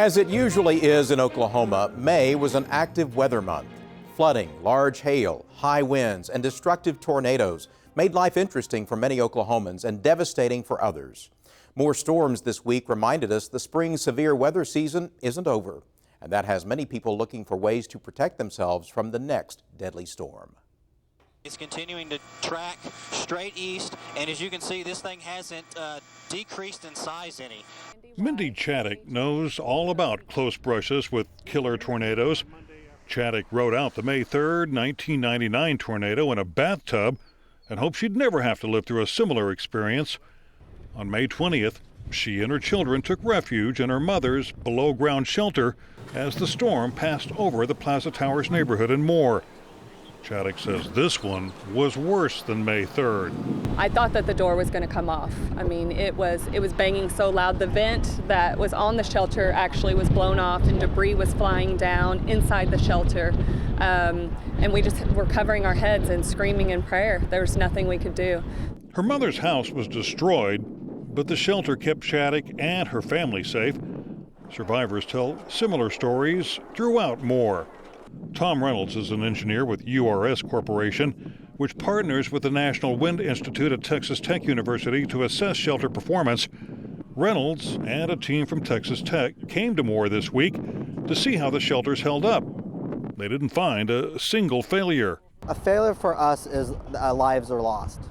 As it usually is in Oklahoma, May was an active weather month. Flooding, large hail, high winds, and destructive tornadoes made life interesting for many Oklahomans and devastating for others. More storms this week reminded us the spring severe weather season isn't over, and that has many people looking for ways to protect themselves from the next deadly storm. It's continuing to track straight east, and as you can see, this thing hasn't decreased in size any. Mindy Chaddick knows all about close brushes with killer tornadoes. Chaddick wrote out the May 3rd, 1999 tornado in a bathtub and hoped she'd never have to live through a similar experience. On May 20th, she and her children took refuge in her mother's below-ground shelter as the storm passed over the Plaza Towers neighborhood and more. Chaddick says this one was worse than May 3rd. I thought that the door was going to come off. I mean, it was banging so loud. The vent that was on the shelter actually was blown off and debris was flying down inside the shelter. And we just were covering our heads and screaming in prayer. There was nothing we could do. Her mother's house was destroyed, but the shelter kept Chaddick and her family safe. Survivors tell similar stories throughout Moore. Tom Reynolds is an engineer with URS Corporation, which partners with the National Wind Institute at Texas Tech University to assess shelter performance. Reynolds and a team from Texas Tech came to Moore this week to see how the shelters held up. They didn't find a single failure. A failure for us is lives are lost.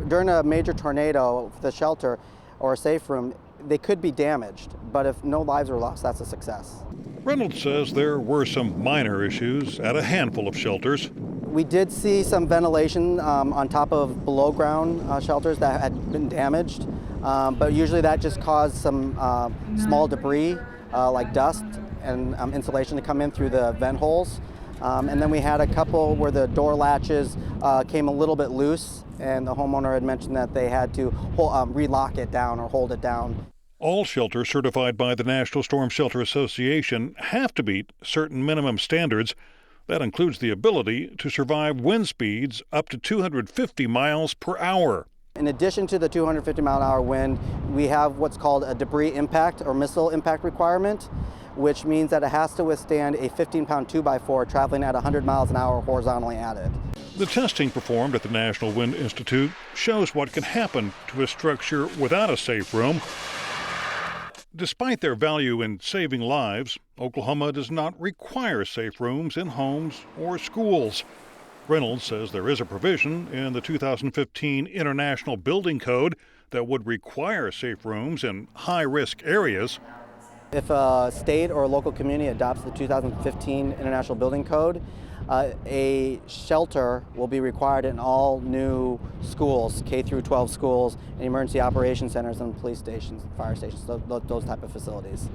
During a major tornado, the shelter or a safe room, they could be damaged, but if no lives are lost, that's a success. Reynolds says there were some minor issues at a handful of shelters. We did see some ventilation on top of below ground shelters that had been damaged, but usually that just caused some small debris like dust and insulation to come in through the vent holes. And then we had a couple where the door latches came a little bit loose, and the homeowner had mentioned that they had to relock it down or hold it down. All shelters certified by the National Storm Shelter Association have to meet certain minimum standards. That includes the ability to survive wind speeds up to 250 miles per hour. In addition to the 250-mile-an-hour wind, we have what's called a debris impact or missile impact requirement, which means that it has to withstand a 15-pound 2x4 traveling at 100 miles an hour horizontally at it. The testing performed at the National Wind Institute shows what can happen to a structure without a safe room. Despite their value in saving lives, Oklahoma does not require safe rooms in homes or schools. Reynolds says there is a provision in the 2015 International Building Code that would require safe rooms in high-risk areas. If a state or a local community adopts the 2015 International Building Code, a shelter will be required in all new schools, K through 12 schools, and emergency operations centers and police stations, fire stations, those type of facilities.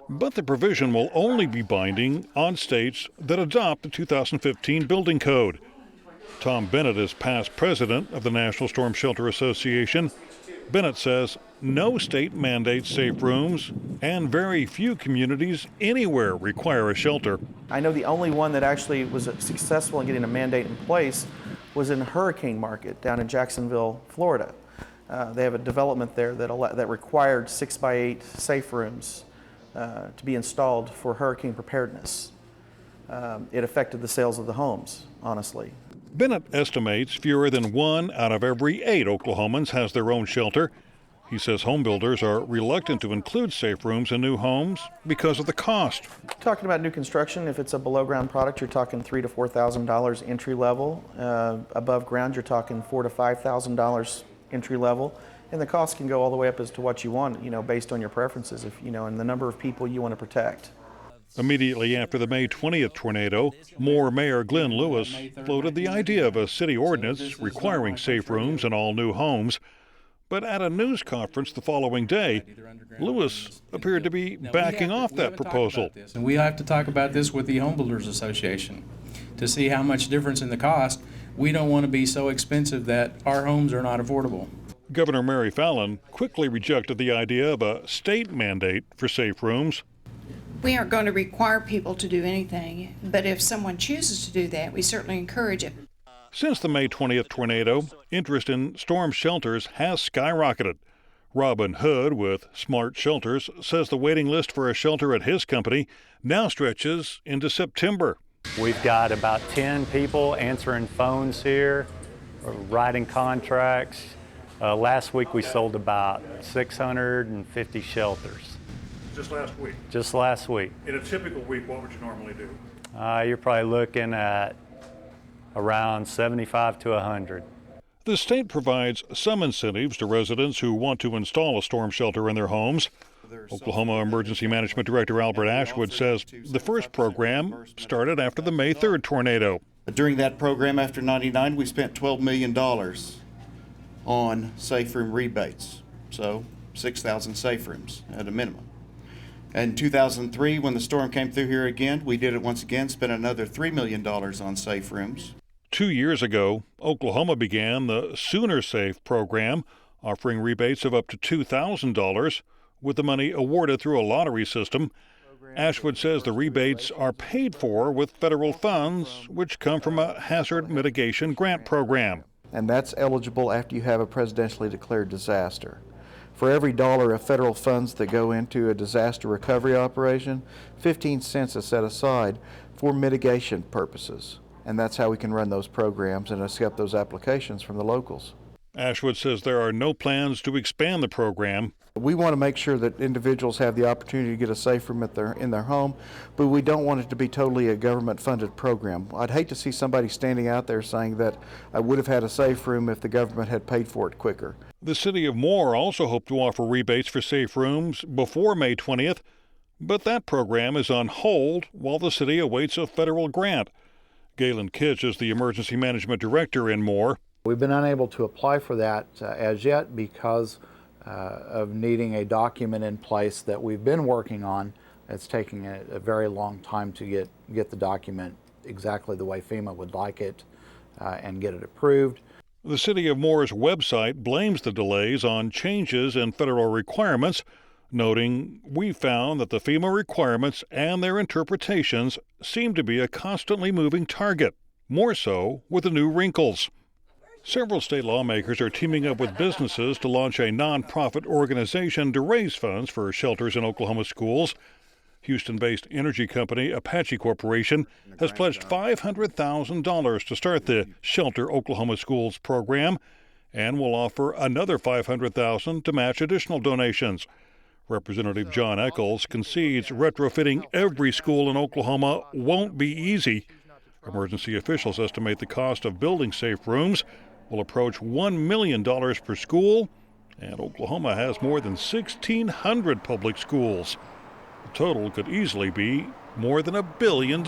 But the provision will only be binding on states that adopt the 2015 Building Code. Tom Bennett is past president of the National Storm Shelter Association. Bennett says no state mandates safe rooms, and very few communities anywhere require a shelter. I know the only one that actually was successful in getting a mandate in place was in Hurricane Market down in Jacksonville, Florida. They have a development there that required 6x8 safe rooms to be installed for hurricane preparedness. It affected the sales of the homes, honestly. Bennett estimates fewer than 1 out of every 8 Oklahomans has their own shelter. He says home builders are reluctant to include safe rooms in new homes because of the cost. Talking about new construction, if it's a below ground product, you're talking $3,000 to $4,000 entry level. Above ground, you're talking $4,000 to $5,000 entry level. And the cost can go all the way up as to what you want, based on your preferences, and the number of people you want to protect. Immediately after the May 20th tornado, Moore Mayor Glenn Lewis floated the idea of a city ordinance requiring safe rooms in all new homes. But at a news conference the following day, Lewis appeared to be backing off that proposal. And we have to talk about this with the Home Builders Association to see how much difference in the cost. We don't want to be so expensive that our homes are not affordable. Governor Mary Fallin quickly rejected the idea of a state mandate for safe rooms. We aren't going to require people to do anything, but if someone chooses to do that, we certainly encourage it. Since the May 20th tornado, interest in storm shelters has skyrocketed. Robin Hood with Smart Shelters says the waiting list for a shelter at his company now stretches into September. We've got about 10 people answering phones here, writing contracts. Last week we sold about 650 shelters. Just last week? Just last week. In a typical week, what would you normally do? You're probably looking at around 75 to 100. The state provides some incentives to residents who want to install a storm shelter in their homes. Oklahoma Emergency Management Director Albert Ashwood says the first program started after the May 3rd tornado. During that program after '99, we spent $12 million on safe room rebates, so 6,000 safe rooms at a minimum. In 2003, when the storm came through here again, we did it once again, spent another $3 million on safe rooms. 2 years ago, Oklahoma began the Sooner Safe program, offering rebates of up to $2,000 with the money awarded through a lottery system. Ashwood says the rebates are paid for with federal funds, which come from a hazard mitigation grant program. And that's eligible after you have a presidentially declared disaster. For every dollar of federal funds that go into a disaster recovery operation, 15 cents is set aside for mitigation purposes. And that's how we can run those programs and accept those applications from the locals. Ashwood says there are no plans to expand the program. We want to make sure that individuals have the opportunity to get a safe room in their home, but we don't want it to be totally a government-funded program. I'd hate to see somebody standing out there saying that I would have had a safe room if the government had paid for it quicker. The city of Moore also hoped to offer rebates for safe rooms before May 20th, but that program is on hold while the city awaits a federal grant. Galen Kitch is the emergency management director in Moore. We've been unable to apply for that as yet because of needing a document in place that we've been working on. It's taking a very long time to get the document exactly the way FEMA would like it and get it approved. The city of Moore's website blames the delays on changes in federal requirements, noting, "We found that the FEMA requirements and their interpretations seem to be a constantly moving target, more so with the new wrinkles." Several state lawmakers are teaming up with businesses to launch a nonprofit organization to raise funds for shelters in Oklahoma schools. Houston-based energy company Apache Corporation has pledged $500,000 to start the Shelter Oklahoma Schools program and will offer another $500,000 to match additional donations. Representative John Eccles concedes retrofitting every school in Oklahoma won't be easy. Emergency officials estimate the cost of building safe rooms will approach $1 million per school, and Oklahoma has more than 1,600 public schools. The total could easily be more than $1 billion.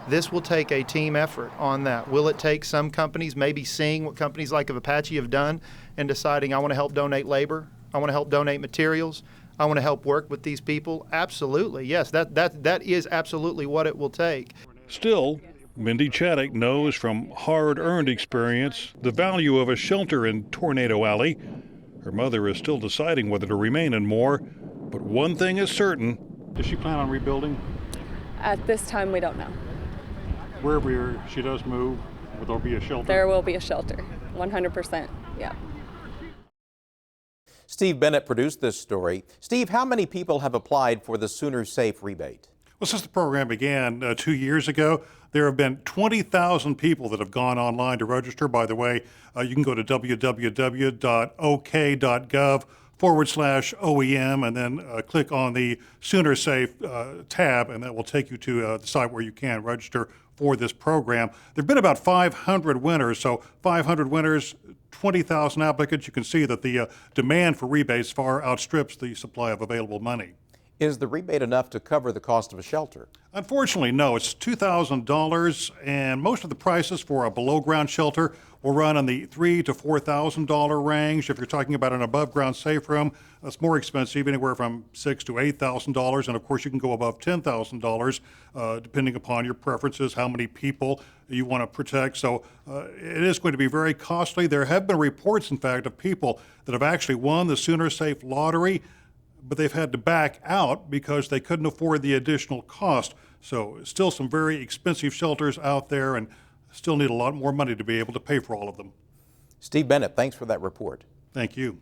This will take a team effort on that. Will it take some companies maybe seeing what companies like Apache have done and deciding, I want to help donate labor, I want to help donate materials, I want to help work with these people? Absolutely, yes, that is absolutely what it will take. Still, Mindy Chaddock knows from hard-earned experience the value of a shelter in Tornado Alley. Her mother is still deciding whether to remain in Moore, but one thing is certain. Does she plan on rebuilding? At this time, we don't know. Wherever she does move, will there be a shelter? There will be a shelter, 100%, yeah. Steve Bennett produced this story. Steve, how many people have applied for the Sooner Safe rebate? Well, since the program began 2 years ago, there have been 20,000 people that have gone online to register. By the way, you can go to www.ok.gov/OEM and then click on the Sooner Safe tab, and that will take you to the site where you can register for this program. There have been about 500 winners, so 500 winners, 20,000 applicants. You can see that the demand for rebates far outstrips the supply of available money. Is the rebate enough to cover the cost of a shelter? Unfortunately, no. It's $2,000, and most of the prices for a below-ground shelter will run in the $3,000 to $4,000 range. If you're talking about an above-ground safe room, it's more expensive, anywhere from $6,000 to $8,000, and of course you can go above $10,000 depending upon your preferences, how many people you want to protect. So it is going to be very costly. There have been reports, in fact, of people that have actually won the Sooner Safe lottery, but they've had to back out because they couldn't afford the additional cost. So still some very expensive shelters out there, and still need a lot more money to be able to pay for all of them. Steve Bennett, thanks for that report. Thank you.